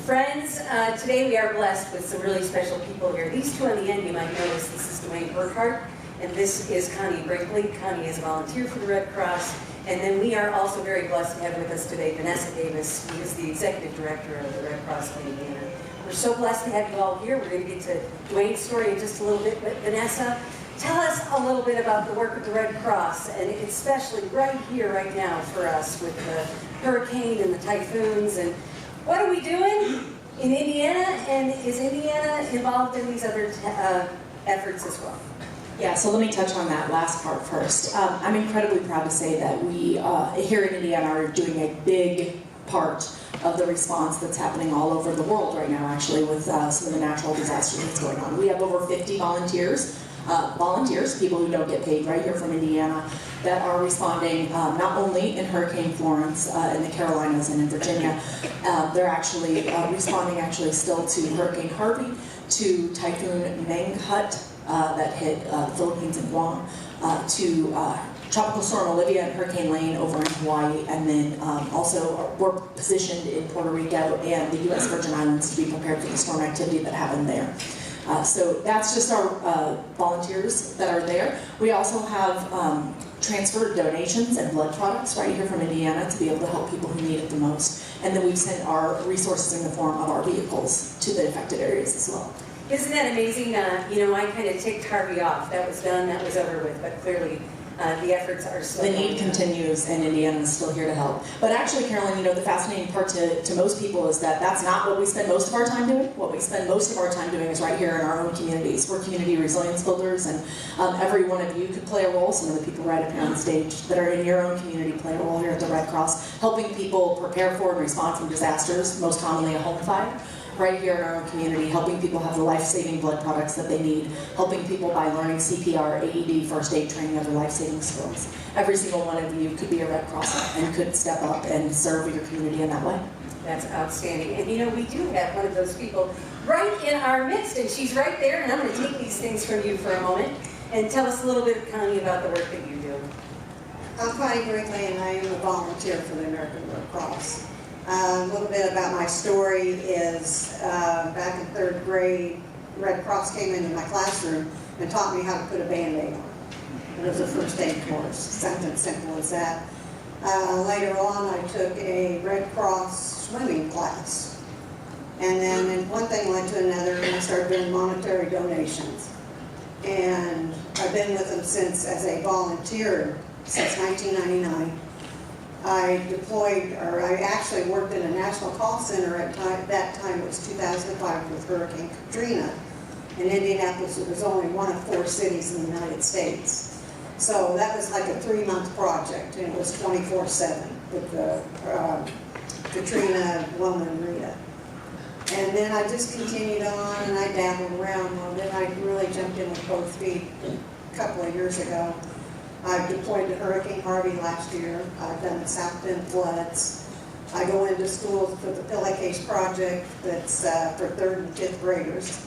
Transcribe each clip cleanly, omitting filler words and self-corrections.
Friends, today we are blessed with some really special people here. These two on the end you might notice. This is Dwayne Burkhart, and this is Connie Brinkley. Connie is a volunteer for the Red Cross. And then we are also very blessed to have with us today Vanessa Davis, who is the Executive Director of the Red Cross of Indiana. We're so blessed to have you all here. We're going to get to Dwayne's story in just a little bit. But Vanessa, tell us a little bit about the work of the Red Cross, and especially right here, right now for us with the hurricane and the typhoons. And what are we doing in Indiana? And is Indiana involved in these other efforts as well? Yeah, so let me touch on that last part first. I'm incredibly proud to say that we here in Indiana are doing a big part of the response that's happening all over the world right now, actually, with some of the natural disasters that's going on. We have over 50 volunteers, people who don't get paid right here from Indiana, that are responding not only in Hurricane Florence in the Carolinas and in Virginia, they're actually responding still to Hurricane Harvey, to Typhoon Mangkhut, that hit the Philippines and Guam, to Tropical Storm Olivia and Hurricane Lane over in Hawaii, and then also we're positioned in Puerto Rico and the U.S. Virgin Islands to be prepared for the storm activity that happened there. So that's just our volunteers that are there. We also have transferred donations and blood products right here from Indiana to be able to help people who need it the most. And then we've sent our resources in the form of our vehicles to the affected areas as well. Isn't that amazing? You know, I kind of ticked Harvey off. That was done, that was over with, but clearly the efforts are still the need continues, and Indiana is still here to help. But actually, Carolyn, you know, the fascinating part to most people is that that's not what we spend most of our time doing. What we spend most of our time doing is right here in our own communities. We're community resilience builders, and every one of you could play a role. Some of the people right up here on the stage that are in your own community play a role here at the Red Cross, helping people prepare for and respond from disasters, most commonly a home fire. Right here in our own community, helping people have the life-saving blood products that they need, helping people by learning CPR, AED, first aid training, other life-saving skills. Every single one of you could be a Red Crosser and could step up and serve your community in that way. That's outstanding. And you know, we do have one of those people right in our midst, and she's right there, and I'm going to take these things from you for a moment and tell us a little bit, Connie, about the work that you do. I'm Connie Brinkley, and I am a volunteer for the American Red Cross. A little bit about my story is back in 3rd grade, Red Cross came into my classroom and taught me how to put a Band-Aid on. It was a first aid course, something simple as that. Later on, I took a Red Cross swimming class. And then one thing led to another, and I started doing monetary donations. And I've been with them since, as a volunteer, since 1999. I actually worked in a national call center at that time. It was 2005 with Hurricane Katrina. In Indianapolis, it was only one of 4 cities in the United States. So that was like a 3-month project, and it was 24/7 with the Katrina, Wilma, and Rita. And then I just continued on, and I dabbled around. Well, then I really jumped in with both feet a couple of years ago. I've deployed to Hurricane Harvey last year. I've done the South Bend floods. I go into schools for the Pillowcase project that's for 3rd and 5th graders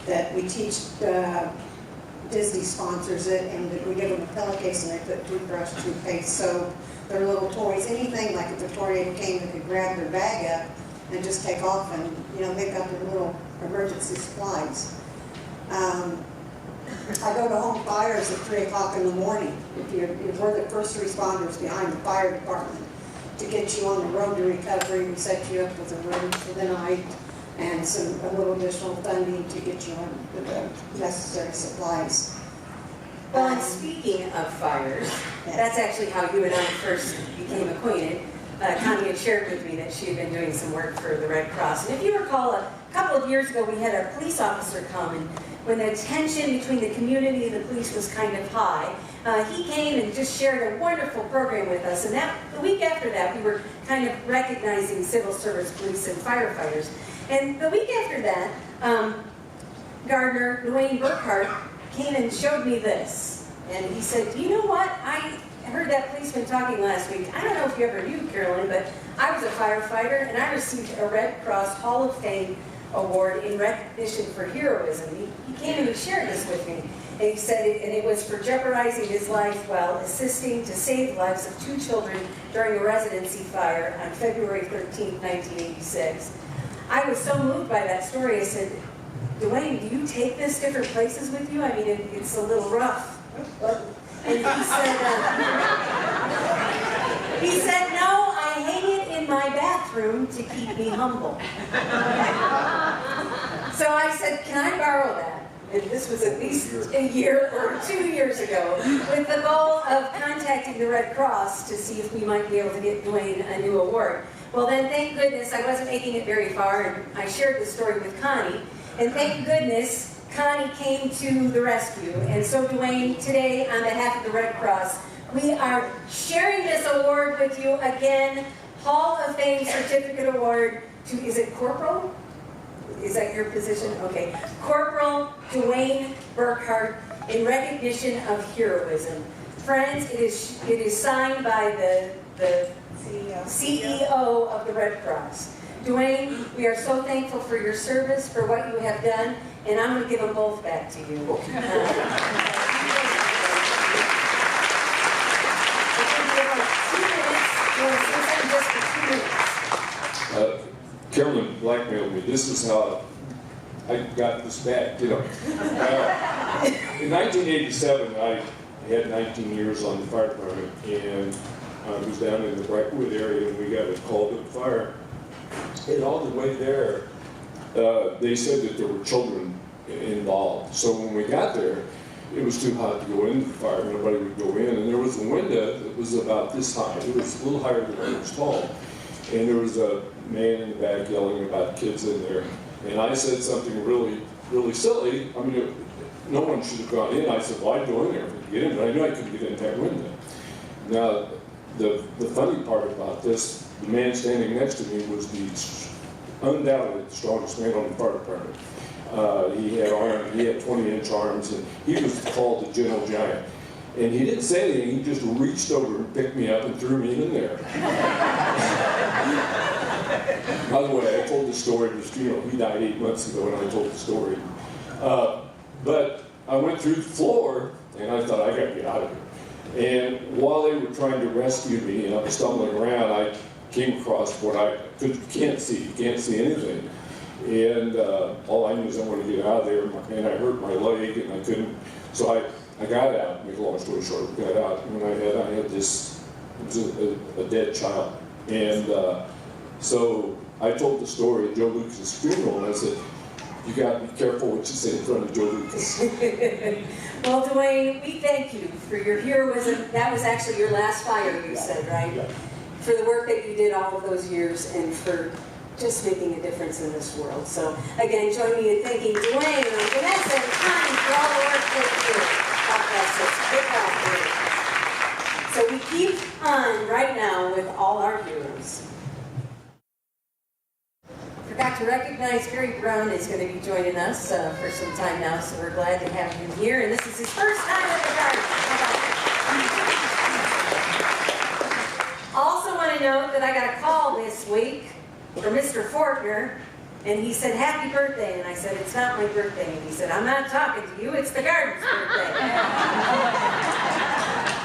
that we teach. Disney sponsors it, and we give them a pillowcase, and they put toothbrush, toothpaste, soap, their little toys, anything like if a tornado came, they could grab their bag up and just take off, and they've got their little emergency supplies. I go to home fires at 3 o'clock in the morning. We're the first responders behind the fire department to get you on the road to recovery. We set you up with a room for the night and a little additional funding to get you on with the necessary supplies. Well, and speaking of fires, that's actually how you and I first became acquainted. Connie had shared with me that she had been doing some work for the Red Cross. And if you recall, a couple of years ago, we had a police officer come, and when the tension between the community and the police was kind of high, he came and just shared a wonderful program with us. And the week after that, we were kind of recognizing civil service police and firefighters. And the week after that, Gardner, Dwayne Burkhart, came and showed me this. And he said, "Do you know what? I heard that policeman talking last week. I don't know if you ever knew, Carolyn, but I was a firefighter, and I received a Red Cross Hall of Fame award in recognition for heroism." He came and he shared this with me. And he said it was for jeopardizing his life while assisting to save the lives of 2 children during a residency fire on February 13, 1986. I was so moved by that story, I said, Dwayne, do you take this different places with you? I mean, it's a little rough. And he said, no, I hang it in my bathroom to keep me humble. So I said, can I borrow that? And this was at least a year or 2 years ago, with the goal of contacting the Red Cross to see if we might be able to get Dwayne a new award. Well then, thank goodness, I wasn't making it very far, and I shared the story with Connie, and thank goodness, Connie came to the rescue. And so Dwayne, today, on behalf of the Red Cross, we are sharing this award with you again, Hall of Fame Certificate Award to, is it Corporal? Is that your position? Okay. Corporal Dwayne Burkhart in recognition of heroism. Friends, it is signed by the CEO of the Red Cross. Dwayne, we are so thankful for your service, for what you have done, and I'm going to give them both back to you. Carolyn blackmailed me. This is how I got this back, you know. In 1987, I had 19 years on the fire department, and I was down in the Brightwood area, and we got a call to the fire. And on the way there, they said that there were children involved. So when we got there, it was too hot to go into the fire. Nobody would go in, and there was a window that was about this high. It was a little higher than I was tall. And there was a man in the back yelling about kids in there. And I said something really, really silly. I mean, no one should have gone in. I said, well, I'd go in there to get in, but I knew I couldn't get in that window. Now, the funny part about this, the man standing next to me was the undoubtedly the strongest man on the fire department. He had 20-inch arms, and he was called the Gentle Giant. And he didn't say anything, he just reached over and picked me up and threw me in there. By the way, I told the story, he died 8 months ago when I told the story. But I went through the floor, and I thought, I gotta get out of here. And while they were trying to rescue me, and I was stumbling around, I came across what you can't see anything. And all I knew is I wanted to get out of there, and I hurt my leg, and I couldn't, so I got out, make a long story short, I got out, and when I had this, it was a dead child. And so I told the story at Joe Lucas' funeral, and I said, you got to be careful what you say in front of Joe Lucas. Well, Dwayne, we thank you for your heroism. That was actually your last fire, you said, right? Yeah. For the work that you did all of those years, and for just making a difference in this world. So, again, join me in thanking Dwayne and Vanessa and Connie for all the work they do. So we keep on right now with all our heroes. Forgot to recognize Gary Brown is going to be joining us for some time now, so we're glad to have him here. And this is his first time at the garden. Also want to note that I got a call this week from Mr. Fortner, and he said, happy birthday. And I said, it's not my birthday. And he said, I'm not talking to you, it's the garden's birthday.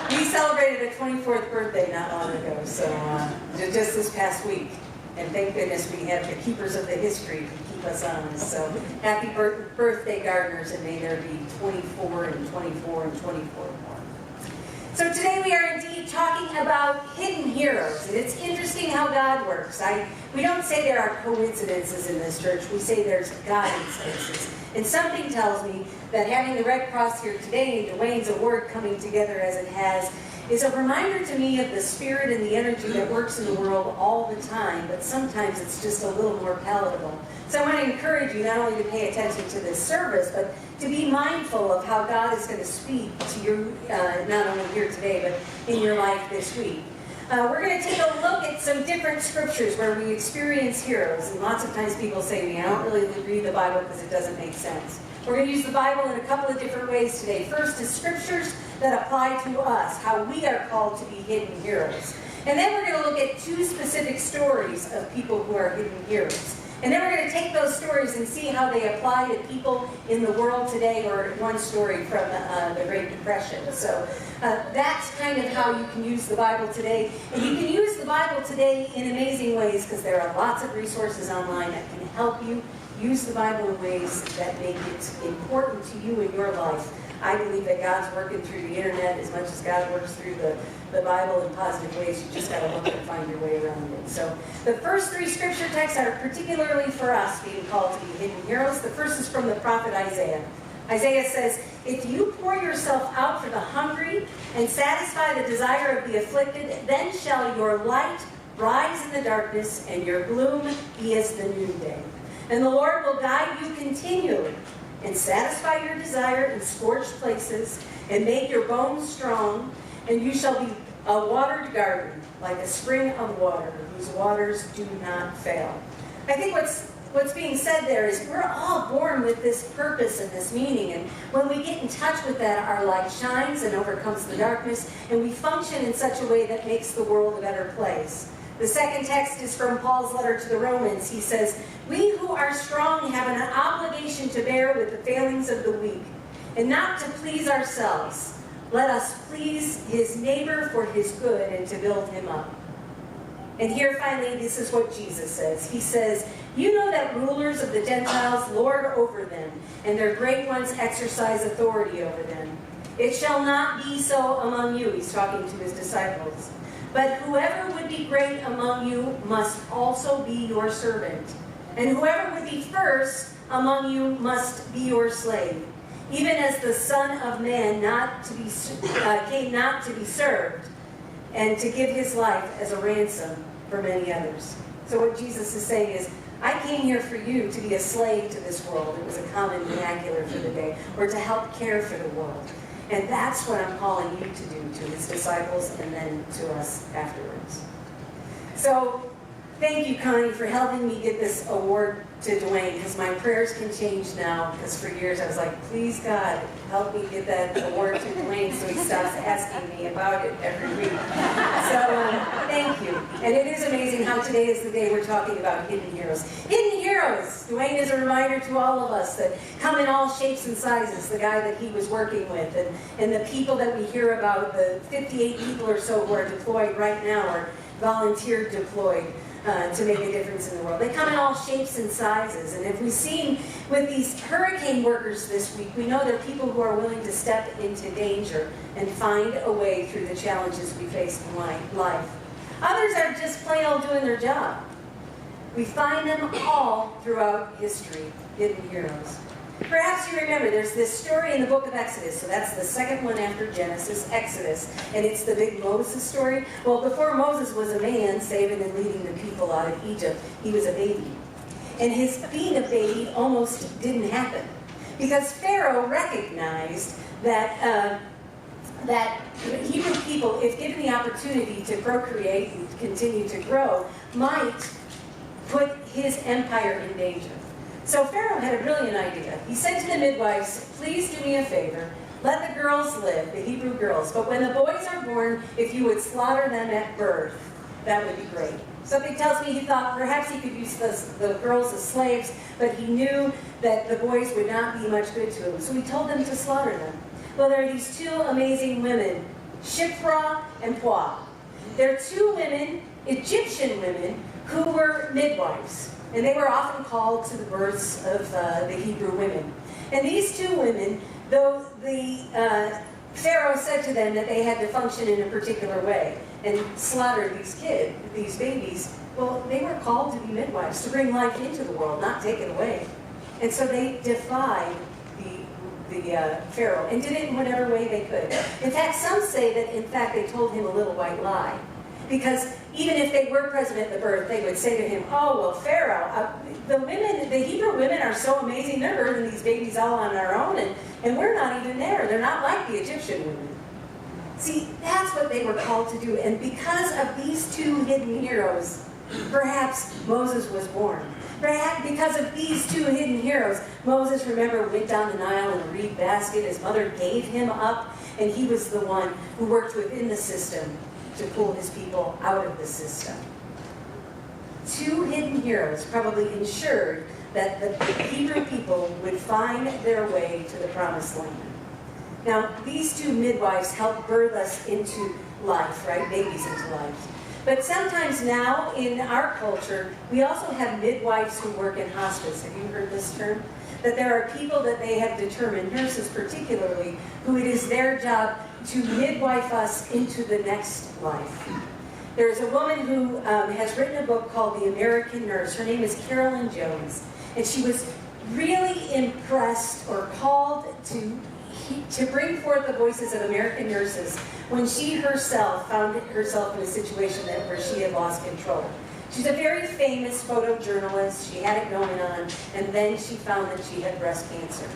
He celebrated a 24th birthday not long ago, so just this past week. And thank goodness we have the keepers of the history to keep us honest. So happy birthday, gardeners, and may there be 24 and 24 and 24 more. So today we are indeed talking about hidden heroes, and it's interesting how God works. We don't say there are coincidences in this church, we say there's God-incidences. And something tells me that having the Red Cross here today and Dwayne's award coming together as it has is a reminder to me of the spirit and the energy that works in the world all the time, but sometimes it's just a little more palatable. So I want to encourage you not only to pay attention to this service, but to be mindful of how God is going to speak to you, not only here today, but in your life this week. We're going to take a look at some different scriptures where we experience heroes, and lots of times people say to me, I don't really read the Bible because it doesn't make sense. We're going to use the Bible in a couple of different ways today. First is scriptures that apply to us, how we are called to be hidden heroes. And then we're going to look at two specific stories of people who are hidden heroes. And then we're going to take those stories and see how they apply to people in the world today, or one story from the Great Depression. So that's kind of how you can use the Bible today. And you can use the Bible today in amazing ways, because there are lots of resources online that can help you use the Bible in ways that make it important to you in your life. I believe that God's working through the internet as much as God works through the Bible in positive ways. You just got to look and find your way around it. So the first three scripture texts are particularly for us being called to be hidden heroes. The first is from the prophet Isaiah. Isaiah says, "If you pour yourself out for the hungry and satisfy the desire of the afflicted, then shall your light rise in the darkness and your gloom be as the noonday. And the Lord will guide you continually and satisfy your desire in scorched places, and make your bones strong, and you shall be a watered garden, like a spring of water, whose waters do not fail." I think what's being said there is we're all born with this purpose and this meaning, and when we get in touch with that, our light shines and overcomes the darkness, and we function in such a way that makes the world a better place. The second text is from Paul's letter to the Romans. He says, "We who are strong have an obligation to bear with the failings of the weak, and not to please ourselves. Let us please his neighbor for his good and to build him up." And here finally, this is what Jesus says. He says, "You know that rulers of the Gentiles lord over them, and their great ones exercise authority over them. It shall not be so among you." He's talking to his disciples. "But whoever would be great among you must also be your servant. And whoever would be first among you must be your slave. Even as the Son of Man came not to be served, and to give his life as a ransom for many others." So what Jesus is saying is, I came here for you to be a slave to this world. It was a common vernacular for the day, or to help care for the world. And that's what I'm calling you to do, to his disciples and then to us afterwards. So thank you, Connie, for helping me get this award to Dwayne, because my prayers can change now, because for years I was like, please God, help me get that award to Dwayne so he stops asking me about it every week. So thank you. And it is amazing how today is the day we're talking about hidden heroes. Hidden heroes! Dwayne is a reminder to all of us that come in all shapes and sizes, the guy that he was working with, and the people that we hear about, the 58 people or so who are deployed right now, or volunteer deployed, to make a difference in the world. They come in all shapes and sizes. And if we've seen with these hurricane workers this week, we know they're people who are willing to step into danger and find a way through the challenges we face in life. Others are just plain old doing their job. We find them all throughout history, hidden heroes. Perhaps you remember, there's this story in the book of Exodus, so that's the second one after Genesis, Exodus, and it's the big Moses story. Well, before Moses was a man saving and leading the people out of Egypt, he was a baby. And his being a baby almost didn't happen, because Pharaoh recognized that Hebrew people, if given the opportunity to procreate and continue to grow, might put his empire in danger. So Pharaoh had a brilliant idea. He said to the midwives, "Please do me a favor. Let the girls live, the Hebrew girls. But when the boys are born, if you would slaughter them at birth, that would be great." Something tells me he thought perhaps he could use the girls as slaves, but he knew that the boys would not be much good to him. So he told them to slaughter them. Well, there are these two amazing women, Shiphrah and Puah. They're two women, Egyptian women, who were midwives. And they were often called to the births of the Hebrew women. And these two women, though the Pharaoh said to them that they had to function in a particular way and slaughter these babies, well, they were called to be midwives, to bring life into the world, not take it away. And so they defied the Pharaoh and did it in whatever way they could. In fact, some say that, in fact, they told him a little white lie. Because even if they were present at the birth, they would say to him, "Oh, well, Pharaoh, the Hebrew women are so amazing, they're birthing these babies all on their own, and we're not even there. They're not like the Egyptian women." See, that's what they were called to do. And because of these two hidden heroes, perhaps Moses was born. Perhaps because of these two hidden heroes, Moses, remember, went down the Nile in a reed basket. His mother gave him up, and he was the one who worked within the system to pull his people out of the system. two hidden heroes probably ensured that the Hebrew people would find their way to the promised land. Now, these two midwives helped birth us into life, right? Babies into life. But sometimes now in our culture, we also have midwives who work in hospice. Have you heard this term? That there are people that they have determined, nurses particularly, who it is their job to midwife us into the next life. There's a woman who has written a book called The American Nurse. Her name is Carolyn Jones. And she was really impressed or called to bring forth the voices of American nurses when she herself found herself in a situation where she had lost control. She's a very famous photojournalist. She had it going on, and then she found that she had breast cancer.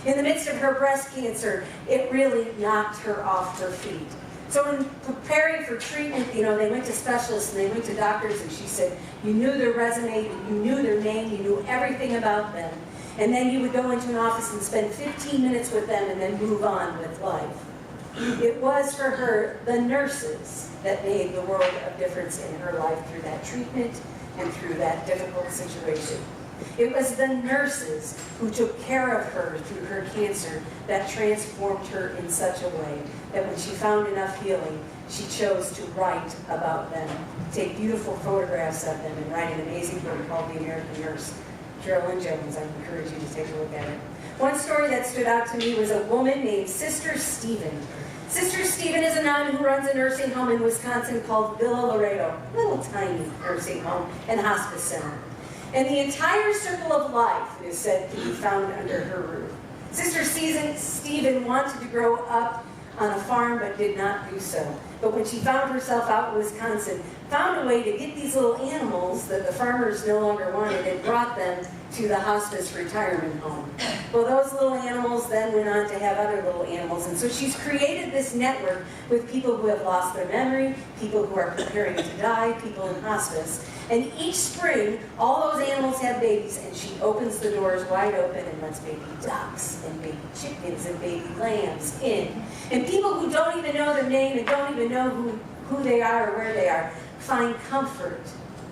In the midst of her breast cancer, it really knocked her off her feet. So in preparing for treatment, they went to specialists and they went to doctors, and she said, you knew their resume, you knew their name, you knew everything about them. And then you would go into an office and spend 15 minutes with them and then move on with life. It was for her the nurses that made the world of difference in her life through that treatment and through that difficult situation. It was the nurses who took care of her through her cancer that transformed her in such a way that when she found enough healing, she chose to write about them, take beautiful photographs of them, and write an amazing book called The American Nurse. Carolyn Jones, I encourage you to take a look at it. One story that stood out to me was a woman named Sister Stephen. Sister Stephen is a nun who runs a nursing home in Wisconsin called Villa Laredo, a little tiny nursing home and hospice center. And the entire circle of life is said to be found under her roof. Sister Stephen wanted to grow up on a farm but did not do so. But when she found herself out in Wisconsin, found a way to get these little animals that the farmers no longer wanted and brought them to the hospice retirement home. Well, those little animals then went on to have other little animals. And so she's created this network with people who have lost their memory, people who are preparing to die, people in hospice. And each spring, all those animals have babies, and she opens the doors wide open and lets baby ducks and baby chickens and baby lambs in. And people who don't even know their name and don't even know who they are or where they are find comfort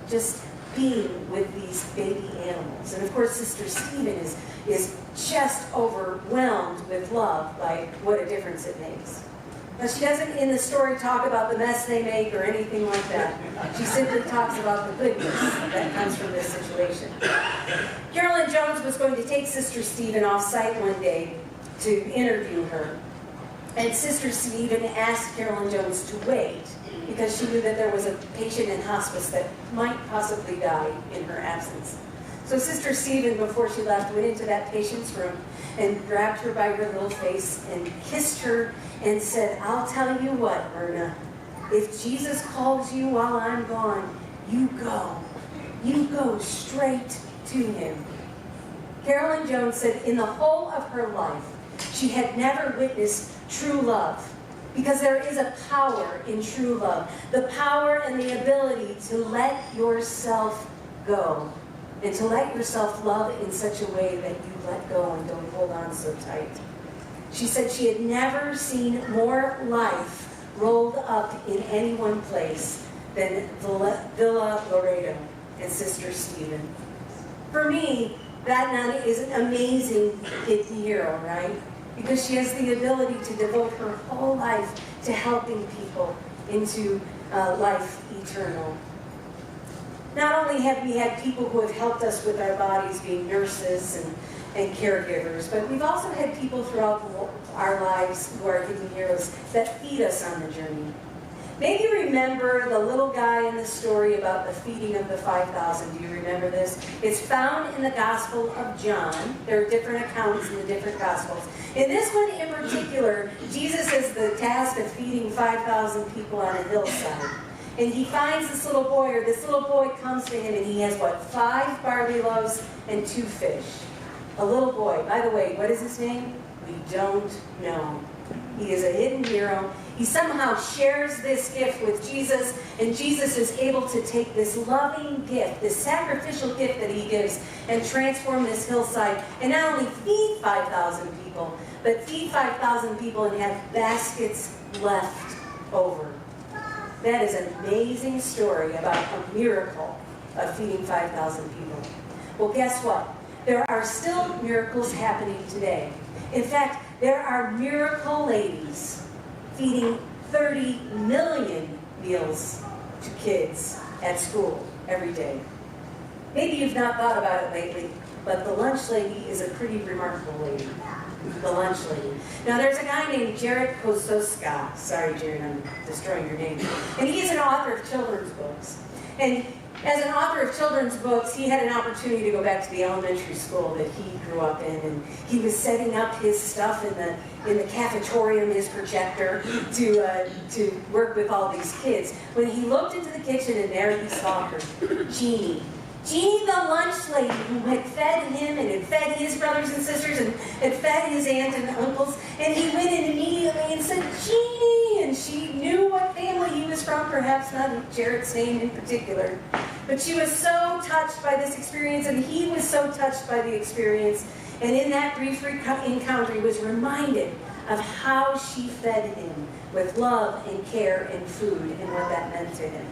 just being with these baby animals. And of course, Sister Stephen is just overwhelmed with love by what a difference it makes. Now, she doesn't in the story talk about the mess they make or anything like that. She simply talks about the goodness that comes from this situation. Carolyn Jones was going to take Sister Stephen off-site one day to interview her. And Sister Stephen asked Carolyn Jones to wait because she knew that there was a patient in hospice that might possibly die in her absence. So Sister Stephen, before she left, went into that patient's room and grabbed her by her little face and kissed her and said, I'll tell you what, Myrna, if Jesus calls you while I'm gone, you go. You go straight to him. Carolyn Jones said in the whole of her life, she had never witnessed true love, because there is a power in true love, the power and the ability to let yourself go, and to let yourself love in such a way that you let go and don't hold on so tight. She said she had never seen more life rolled up in any one place than Villa Laredo and Sister Stephen. For me, that nun is an amazing hidden hero, right? Because she has the ability to devote her whole life to helping people into life eternal. Not only have we had people who have helped us with our bodies, being nurses and caregivers, but we've also had people throughout our lives who are hidden heroes that feed us on the journey. Maybe you remember the little guy in the story about the feeding of the 5,000. Do you remember this? It's found in the Gospel of John. There are different accounts in the different Gospels. In this one in particular, Jesus has the task of feeding 5,000 people on a hillside. And he finds this little boy, or this little boy comes to him, and he has, 5 barley loaves and 2 fish. A little boy. By the way, what is his name? We don't know. He is a hidden hero. He somehow shares this gift with Jesus, and Jesus is able to take this loving gift, this sacrificial gift that he gives, and transform this hillside, and not only feed 5,000 people, but feed 5,000 people and have baskets left over. That is an amazing story about a miracle of feeding 5,000 people. Well, guess what? There are still miracles happening today. In fact, there are miracle ladies feeding 30 million meals to kids at school every day. Maybe you've not thought about it lately, but the lunch lady is a pretty remarkable lady. The lunch lady. Now there's a guy named Jared Kososka. Sorry, Jared, I'm destroying your name. And he is an author of children's books. And as an author of children's books, he had an opportunity to go back to the elementary school that he grew up in, and he was setting up his stuff in the cafetorium, his projector, to work with all these kids. When he looked into the kitchen, and there he saw her, Jeannie. Jeannie, the lunch lady, who had fed him and had fed his brothers and sisters and had fed his aunts and uncles, and he went in immediately and said, Jeannie, and she knew what family he was from, perhaps not Jared's name in particular, but she was so touched by this experience, and he was so touched by the experience, and in that brief encounter, he was reminded of how she fed him with love and care and food and what that meant to him.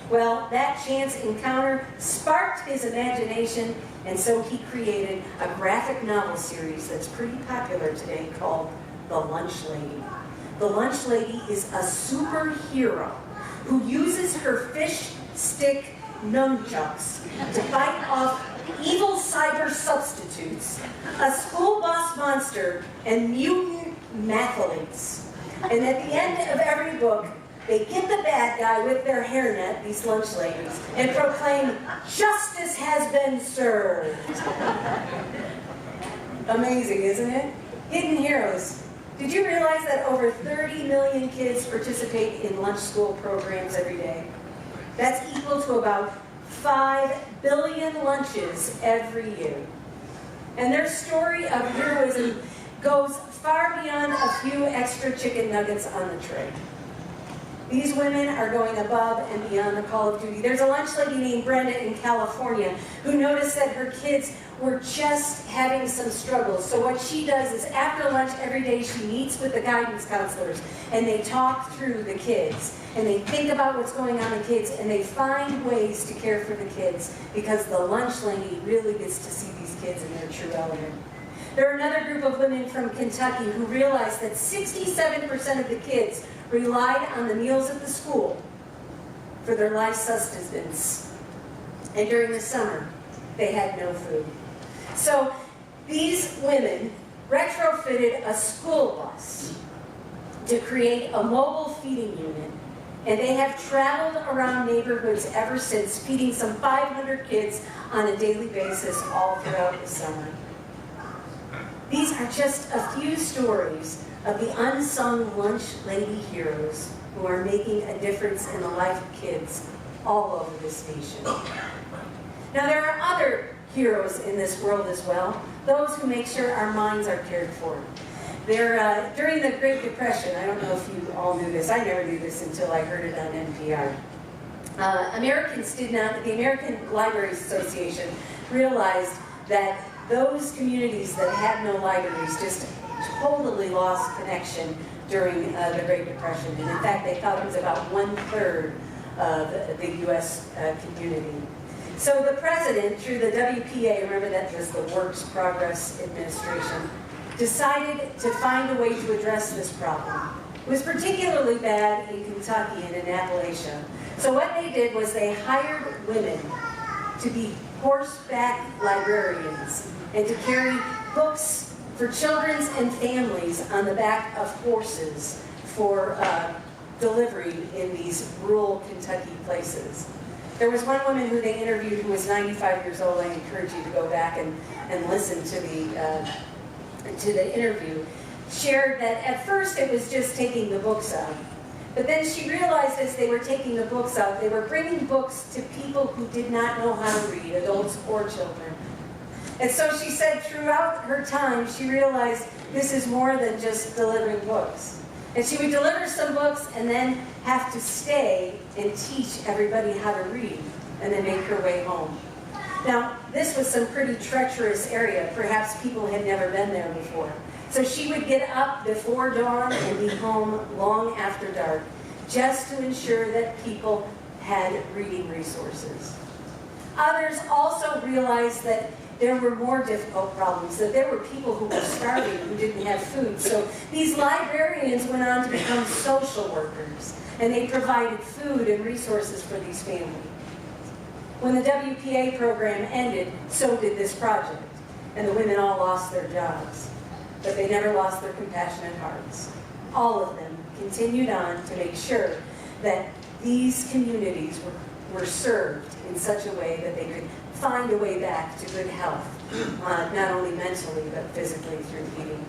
Well, that chance encounter sparked his imagination, and so he created a graphic novel series that's pretty popular today called The Lunch Lady. The Lunch Lady is a superhero who uses her fish stick nunchucks to fight off evil cyber substitutes, a school bus monster, and mutant mathletes. And at the end of every book, they get the bad guy with their hairnet, these lunch ladies, and proclaim, justice has been served. Amazing, isn't it? Hidden heroes. Did you realize that over 30 million kids participate in lunch school programs every day? That's equal to about 5 billion lunches every year. And their story of heroism goes far beyond a few extra chicken nuggets on the tray. These women are going above and beyond the call of duty. There's a lunch lady named Brenda in California who noticed that her kids were just having some struggles. So what she does is after lunch every day she meets with the guidance counselors and they talk through the kids and they think about what's going on in kids and they find ways to care for the kids because the lunch lady really gets to see these kids in their true element. There are another group of women from Kentucky who realized that 67% of the kids relied on the meals at the school for their life sustenance. And during the summer, they had no food. So these women retrofitted a school bus to create a mobile feeding unit, and they have traveled around neighborhoods ever since, feeding some 500 kids on a daily basis all throughout the summer. These are just a few stories of the unsung lunch lady heroes who are making a difference in the life of kids all over this nation. Now there are other heroes in this world as well, those who make sure our minds are cared for. During the Great Depression, I don't know if you all knew this, I never knew this until I heard it on NPR. The American Libraries Association realized that those communities that had no libraries just totally lost connection during the Great Depression. And in fact, they thought it was about 1/3 of the U.S. Community. So the president, through the WPA, remember that was the Works Progress Administration, decided to find a way to address this problem. It was particularly bad in Kentucky and in Appalachia. So what they did was they hired women to be horseback librarians and to carry books for children and families on the back of horses for delivery in these rural Kentucky places. There was one woman who they interviewed who was 95 years old. I encourage you to go back and listen to the interview. Shared that at first it was just taking the books out. But then she realized as they were taking the books out, they were bringing books to people who did not know how to read, adults or children. And so she said throughout her time, she realized this is more than just delivering books. And she would deliver some books and then have to stay and teach everybody how to read and then make her way home. Now, this was some pretty treacherous area. Perhaps people had never been there before. So she would get up before dawn and be home long after dark, just to ensure that people had reading resources. Others also realized that there were more difficult problems, that there were people who were starving, who didn't have food. So these librarians went on to become social workers, and they provided food and resources for these families. When the WPA program ended, so did this project, and the women all lost their jobs. But they never lost their compassionate hearts. All of them continued on to make sure that these communities were served in such a way that they could find a way back to good health, not only mentally, but physically through eating.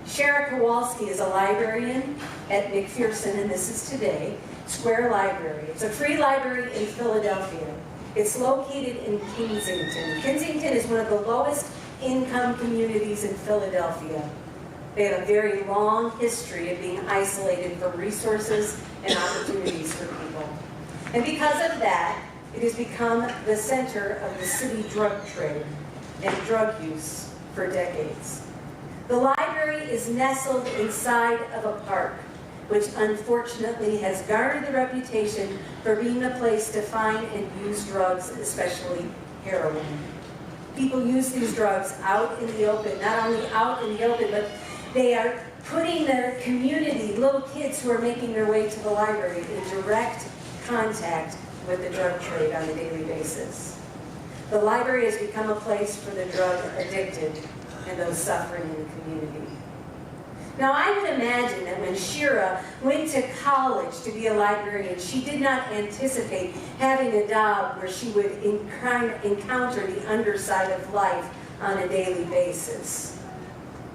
Shara Kowalski is a librarian at McPherson, and this is today, Square Library. It's a free library in Philadelphia. It's located in Kensington. Kensington is one of the lowest income communities in Philadelphia. They have a very long history of being isolated from resources and opportunities for people. And because of that, it has become the center of the city drug trade and drug use for decades. The library is nestled inside of a park, which unfortunately has garnered the reputation for being a place to find and use drugs, especially heroin. People use these drugs out in the open, not only out in the open, but they are putting their community, little kids who are making their way to the library, in direct contact with the drug trade on a daily basis. The library has become a place for the drug addicted and those suffering in the community. Now, I would imagine that when Shira went to college to be a librarian, she did not anticipate having a job where she would encounter the underside of life on a daily basis.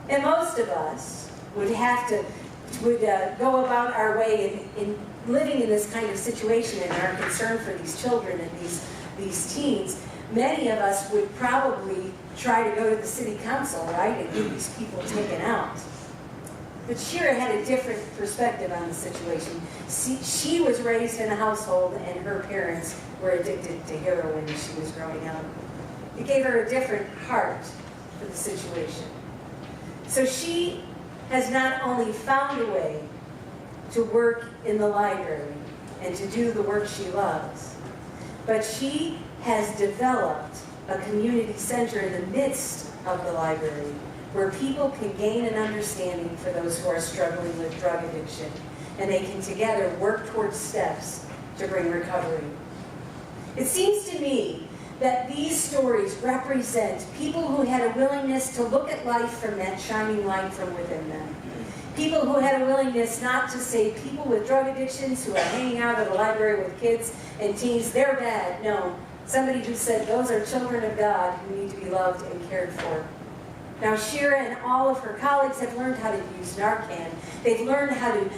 And most of us would go about our way in living in this kind of situation and our concern for these children and these teens. Many of us would probably try to go to the city council, right, and get these people taken out. But Shira had a different perspective on the situation. She was raised in a household and her parents were addicted to heroin as she was growing up. It gave her a different heart for the situation. So she has not only found a way to work in the library and to do the work she loves, but she has developed a community center in the midst of the library where people can gain an understanding for those who are struggling with drug addiction, and they can together work towards steps to bring recovery. It seems to me that these stories represent people who had a willingness to look at life from that shining light from within them. People who had a willingness not to say people with drug addictions who are hanging out at a library with kids and teens, they're bad. No, somebody who said those are children of God who need to be loved and cared for. Now, Shira and all of her colleagues have learned how to use Narcan. They've learned how to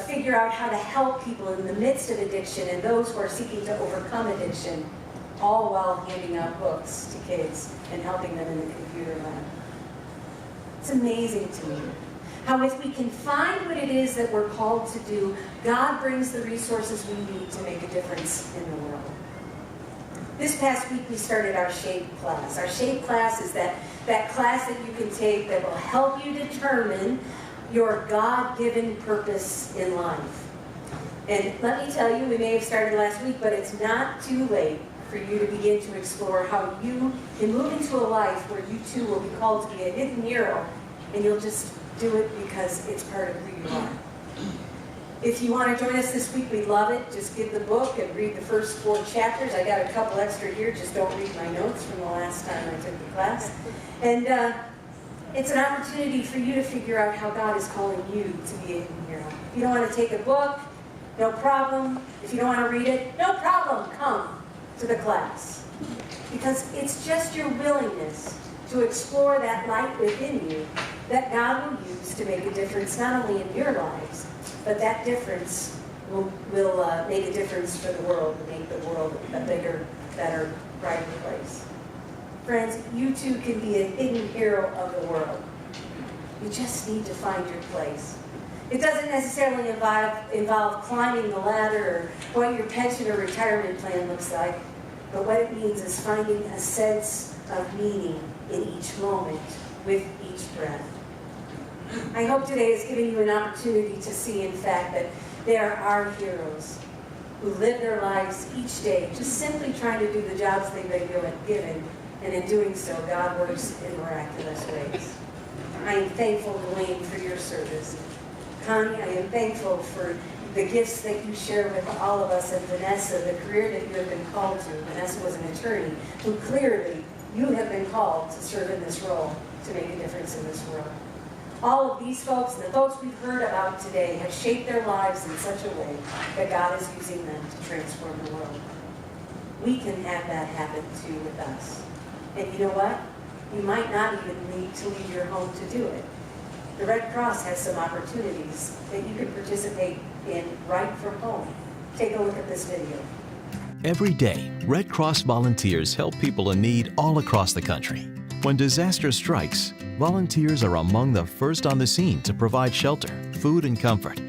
figure out how to help people in the midst of addiction and those who are seeking to overcome addiction, all while handing out books to kids and helping them in the computer lab. It's amazing to me how if we can find what it is that we're called to do, God brings the resources we need to make a difference in the world. This past week we started our SHAPE class. Our SHAPE class is that class that you can take that will help you determine your God-given purpose in life. And let me tell you, we may have started last week, but it's not too late for you to begin to explore how you can move into a life where you too will be called to be a hidden hero, and you'll just do it because it's part of who you are. If you want to join us this week, we'd love it. Just get the book and read the first 4 chapters. I got a couple extra here. Just don't read my notes from the last time I took the class. And it's an opportunity for you to figure out how God is calling you to be a hidden hero. If you don't want to take a book, no problem. If you don't want to read it, no problem. Come to the class. Because it's just your willingness to explore that light within you that God will use to make a difference not only in your lives, but that difference will make a difference for the world, and make the world a bigger, better, brighter place. Friends, you too can be a hidden hero of the world. You just need to find your place. It doesn't necessarily involve climbing the ladder or what your pension or retirement plan looks like, but what it means is finding a sense of meaning in each moment with each breath. I hope today has given you an opportunity to see, in fact, that there are heroes who live their lives each day just simply trying to do the jobs they've been given, and in doing so, God works in miraculous ways. I am thankful, Dwayne, for your service. Connie, I am thankful for the gifts that you share with all of us, and Vanessa, the career that you have been called to. Vanessa was an attorney who clearly you have been called to serve in this role, to make a difference in this world. All of these folks, and the folks we've heard about today, have shaped their lives in such a way that God is using them to transform the world. We can have that happen too with us. And you know what? You might not even need to leave your home to do it. The Red Cross has some opportunities that you can participate in right from home. Take a look at this video. Every day, Red Cross volunteers help people in need all across the country. When disaster strikes, volunteers are among the first on the scene to provide shelter, food, and comfort.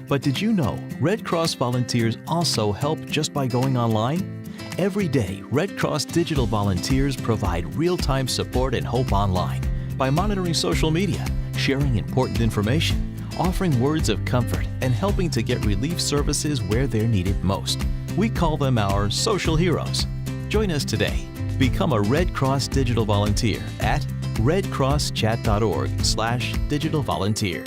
But did you know Red Cross volunteers also help just by going online? Every day, Red Cross digital volunteers provide real-time support and hope online by monitoring social media, sharing important information, offering words of comfort, and helping to get relief services where they're needed most. We call them our social heroes. Join us today. Become a Red Cross digital volunteer at redcrosschat.org/digital volunteer.